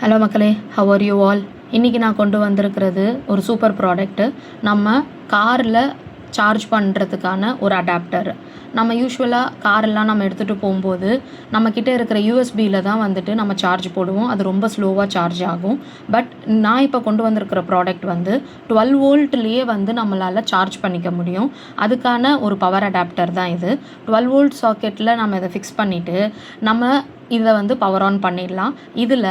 Hello மக்களே, how are you all? இன்றைக்கி நான் கொண்டு வந்திருக்கிறது ஒரு சூப்பர் ப்ராடக்ட்டு. நம்ம காரில் சார்ஜ் பண்ணுறதுக்கான ஒரு அடாப்டர். நம்ம யூஸ்வலாக காரெல்லாம் நம்ம எடுத்துகிட்டு போகும்போது நம்மக்கிட்ட இருக்கிற யூஎஸ்பியில் தான் வந்துட்டு நம்ம சார்ஜ் போடுவோம். அது ரொம்ப ஸ்லோவாக சார்ஜ் ஆகும். பட் நான் இப்போ கொண்டு வந்திருக்கிற ப்ராடக்ட் வந்து 12 வோல்ட்லேயே வந்து நம்மளால் சார்ஜ் பண்ணிக்க முடியும். அதுக்கான ஒரு பவர் அடாப்டர் தான் இது. 12 வோல்ட் சாக்கெட்டில் நம்ம இதை ஃபிக்ஸ் பண்ணிவிட்டு நம்ம இதை வந்து பவர் ஆன் பண்ணிடலாம். இதில்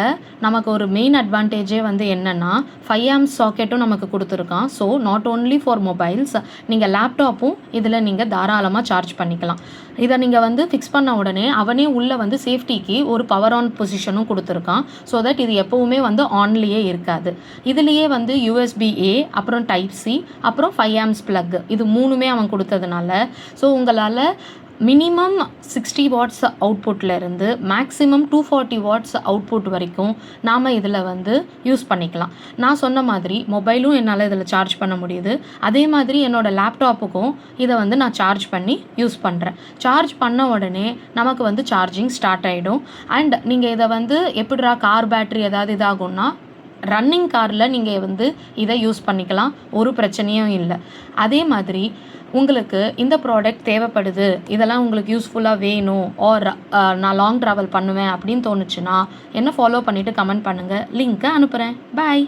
நமக்கு ஒரு மெயின் அட்வான்டேஜே வந்து என்னென்னா 5 ஆம்ஸ் சாக்கெட்டும் நமக்கு கொடுத்துருக்கான். So not only for mobiles, நீங்கள் லேப்டாப்பும் இதில் நீங்கள் தாராளமாக சார்ஜ் பண்ணிக்கலாம். இதை நீங்கள் வந்து ஃபிக்ஸ் பண்ண உடனே அவனே உள்ளே வந்து சேஃப்டிக்கு ஒரு பவர் ஆன் பொசிஷனும் கொடுத்துருக்கான். ஸோ தட் இது எப்போவுமே வந்து ஆன்லேயே இருக்காது. இதுலேயே வந்து USB-A, அப்புறம் டைப்-C, அப்புறம் 5 ஆம்ஸ் ப்ளக், இது மூணுமே அவன் கொடுத்ததுனால ஸோ உங்களால் மினிமம் 60 வாட்ஸ் அவுட்புட்லேருந்து மேக்ஸிமம் 240 வாட்ஸ் அவுட்புட் வரைக்கும் நாம் இதில் வந்து யூஸ் பண்ணிக்கலாம். நான் சொன்ன மாதிரி மொபைலும் என்னால் இதில் சார்ஜ் பண்ண முடியுது. அதே மாதிரி என்னோடய லேப்டாப்புக்கும் இதை வந்து நான் சார்ஜ் பண்ணி யூஸ் பண்ணுறேன். சார்ஜ் பண்ண உடனே நமக்கு வந்து சார்ஜிங் ஸ்டார்ட் ஆகிடும். அண்ட் நீங்கள் இதை வந்து எப்படிரா கார் பேட்ரி ஏதாவது இதாகும்னா ரன்னிங் காரில் நீங்கள் வந்து இதை யூஸ் பண்ணிக்கலாம், ஒரு பிரச்சனையும் இல்லை. அதே மாதிரி உங்களுக்கு இந்த ப்ராடக்ட் தேவைப்படுது, இதெல்லாம் உங்களுக்கு யூஸ்ஃபுல்லாக வேணும், ஆர் நான் லாங் ட்ராவல் பண்ணுவேன் அப்படின்னு தோணுச்சுன்னா என்ன ஃபாலோ பண்ணிவிட்டு கமெண்ட் பண்ணுங்கள், லிங்க்கை அனுப்புகிறேன். பாய்.